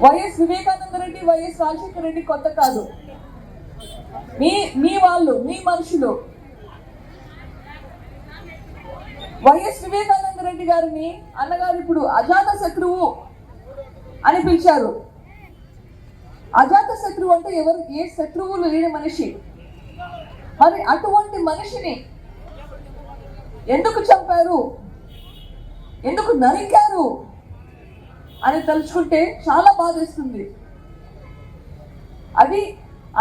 YS Vivekananda Reddy, YS Rajasekhara Reddy కొత్త కాదు. మీ వాళ్ళు, మీ మనుషులు. వైఎస్ వివేకానంద రెడ్డి గారిని అన్నగారు ఇప్పుడు అజాత శత్రువు అని పిలిచారు. అజాత శత్రువు అంటే ఎవరు? ఏ శత్రువులు లేని మనిషి. మరి అటువంటి మనిషిని ఎందుకు చంపారు, ఎందుకు నరికారు అని తలుచుకుంటే చాలా బాధేస్తుంది. అది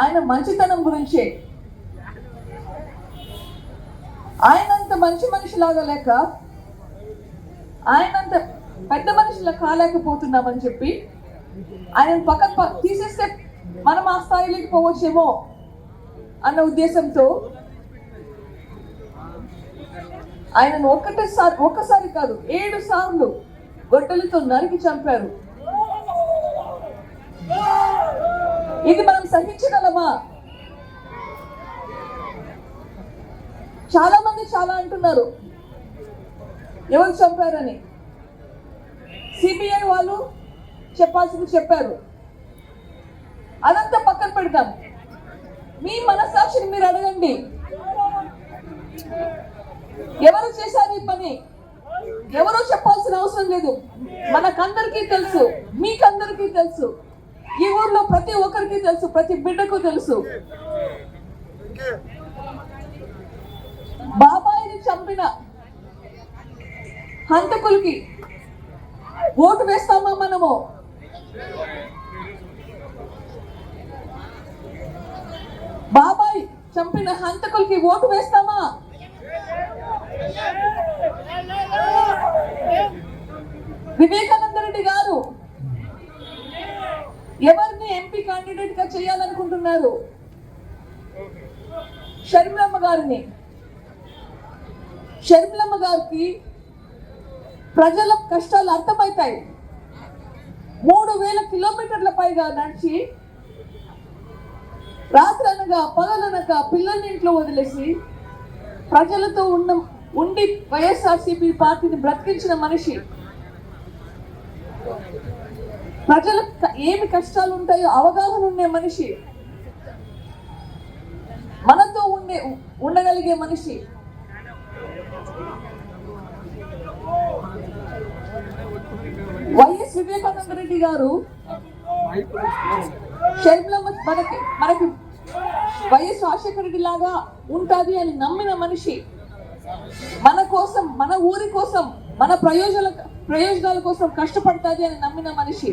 ఆయన మంచితనం గురించే. ఆయనంత మంచి మనిషిలాగా లేక, ఆయనంత పెద్ద మనిషిలా కాలేకపోతున్నామని చెప్పి ఆయన పక్కన తీసేస్తే మనం ఆ స్థాయిలోకి పోవచ్చేమో అన్న ఉద్దేశంతో ఆయనను ఒక్కసారి కాదు 7 సార్లు గొడ్డలితో నరికి చంపారు. ఇది మనం సహించగలమా? చాలా మంది చాలా అంటున్నారు ఎవరు చంపారని. సిబిఐ వాళ్ళు చెప్పాల్సింది చెప్పారు. అదంతా పక్కన పెడతాం. మీ మనస్సాక్షిని మీరు అడగండి, ఎవరు చేశారు ఈ పని? ఎవరో చెప్పాల్సిన అవసరం లేదు. మనకందరికీ తెలుసు, మీకందరికీ తెలుసు, ఈ ఊర్లో ప్రతి ఒక్కరికి తెలుసు, ప్రతి బిడ్డకు తెలుసు. బాబాయిని చంపిన హంతకులకి ఓటు వేస్తామా మనము? బాబాయ్ చంపిన హంతకులకి ఓటు వేస్తామా? వివేకానంద రెడ్డి గారు ఎవరిని ఎంపీ క్యాండిడేట్ గా చేయాలనుకుంటున్నారు? షర్మిలమ్మ గారిని. షర్మిలమ్మ గారికి ప్రజల కష్టాలు అర్థమవుతాయి. 3000 కిలోమీటర్ల పైగా నడిచి రాత్రనగా పగలనక పిల్లల్ని ఇంట్లో వదిలేసి ప్రజలతో ఉండి వైఎస్ఆర్సీపీ పార్టీని బ్రతికించిన మనిషి. ప్రజలకు ఏమి కష్టాలు ఉంటాయో అవగాహన ఉండే మనిషి, మనతో ఉండగలిగే మనిషి. వైఎస్ వివేకానంద రెడ్డి గారు షర్మిలమ్మ మనకి వైఎస్ రాజశేఖర రెడ్డి లాగా ఉంటుంది అని నమ్మిన మనిషి. మన కోసం, మన ఊరి కోసం, మన ప్రయోజనాల కోసం కష్టపడుతుంది అని నమ్మిన మనిషి.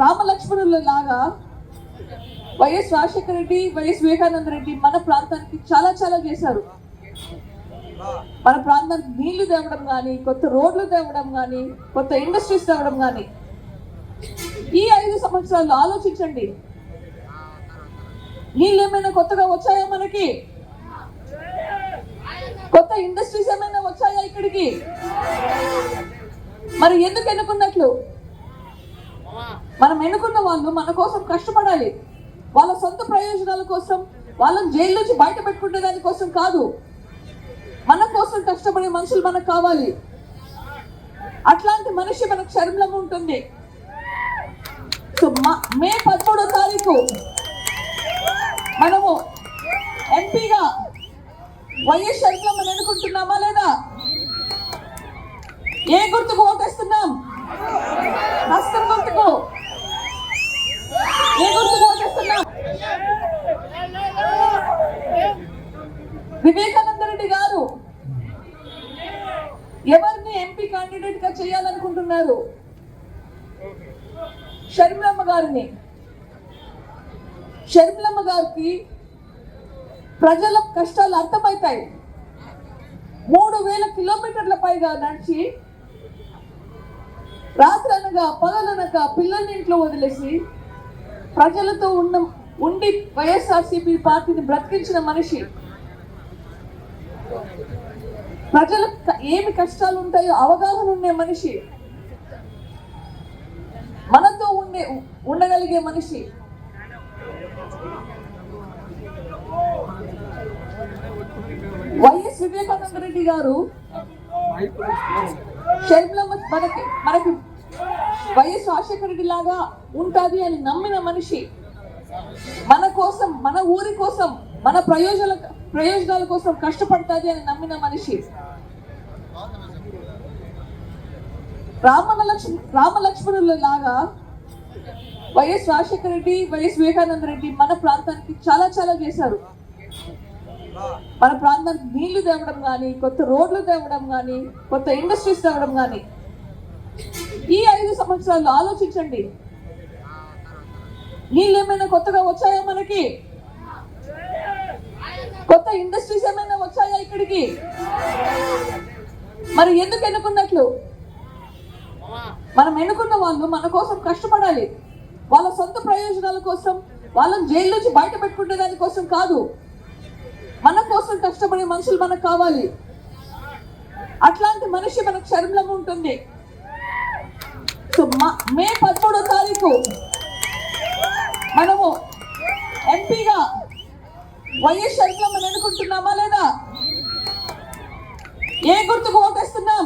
రామలక్ష్మణుల లాగా వైఎస్ రాజశేఖర రెడ్డి, వైఎస్ వివేకానంద రెడ్డి మన ప్రాంతానికి చాలా చాలా చేశారు. మన ప్రాంతానికి నీళ్లు తేవడం కానీ, కొత్త రోడ్లు తేవడం కానీ, కొత్త ఇండస్ట్రీస్ తేవడం కానీ. ఈ 5 సంవత్సరాల్లో ఆలోచించండి, నీళ్ళు ఏమైనా కొత్తగా వచ్చాయా? మనకి కొత్త ఇండస్ట్రీస్ ఏమైనా వచ్చాయా ఇక్కడికి? మరి ఎందుకు ఎన్నుకున్నట్లు? మనం ఎన్నుకున్న వాళ్ళు మన కోసం కష్టపడాలి. వాళ్ళ సొంత ప్రయోజనాల కోసం, వాళ్ళని జైలు నుంచి బయట పెట్టుకునే దానికోసం కాదు. మన కోసం కష్టపడే మనుషులు మనకు కావాలి. అట్లాంటి మనిషి మనకు షర్మిలమ్మ ఉంటుంది. సో మే 13వ తారీఖు మనము ఎంపీగా వైఎస్ షర్మిలమ్మని ఎన్నుకుంటున్నామా లేదా? ఏ గుర్తుకు ఓటేస్తున్నాం? హస్తం గుర్తుకు. ఏ గుర్తుకు ఓటేస్తున్నాం? వివేకానంద రెడ్డి గారు ఎవరిని ఎంపీ క్యాండిడేట్ గా చేయాలనుకుంటున్నారు? షర్మిలమ్మ గారిని. షర్మిలమ్మ గారికి ప్రజల కష్టాలు అర్థమవుతాయి. 3000 కిలోమీటర్ల పైగా నడిచి రాత్రనగా పగలనక పిల్లల్ని ఇంట్లో వదిలేసి ప్రజలతో ఉండి వైఎస్ఆర్సీపీ పార్టీని బ్రతికించిన మనిషి. ప్రజలకు ఏమి కష్టాలు ఉంటాయో అవగాహన ఉండే మనిషి, మనతో ఉండగలిగే మనిషి. వైఎస్ వివేకానంద రెడ్డి గారు షర్మిలమ్మ మనకి వైఎస్ రాజశేఖర రెడ్డి లాగా ఉంటుంది అని నమ్మిన మనిషి, మన కోసం, మన ఊరి కోసం, మన ప్రయోజనాల కోసం కష్టపడుతుంది అని నమ్మిన మనిషి. రామలక్ష్మణుల లాగా వైఎస్ రాజశేఖర రెడ్డి, వైఎస్ వివేకానంద రెడ్డి మన ప్రాంతానికి చాలా చాలా చేశారు. మన ప్రాంతానికి నీళ్లు తేవడం కానీ, కొత్త రోడ్లు తేవడం కానీ, కొత్త ఇండస్ట్రీస్ తేవడం కానీ. ఈ 5 సంవత్సరాలు ఆలోచించండి, నీళ్ళు ఏమైనా కొత్తగా వచ్చాయా? మనకి కొత్త ఇండస్ట్రీస్ ఏమైనా వచ్చాయా ఇక్కడికి? మరి ఎందుకు ఎన్నుకున్నట్లు? మనం ఎన్నుకున్న వాళ్ళు మన కోసం కష్టపడాలి. వాళ్ళ సొంత ప్రయోజనాల కోసం, వాళ్ళని జైలు నుంచి బయట పెట్టుకునే దానికోసం కాదు. మన కోసం కష్టపడే మనుషులు మనకు కావాలి. అట్లాంటి మనిషి మనకు షర్మిలమ్మ ఉంటుంది. సో మే 13వ తారీఖు మనము ఎంపీగా వైఎస్ షర్మిలమ్మని ఎన్నుకుంటున్నామా లేదా? ఏ గుర్తుకు ఓటేస్తున్నాం?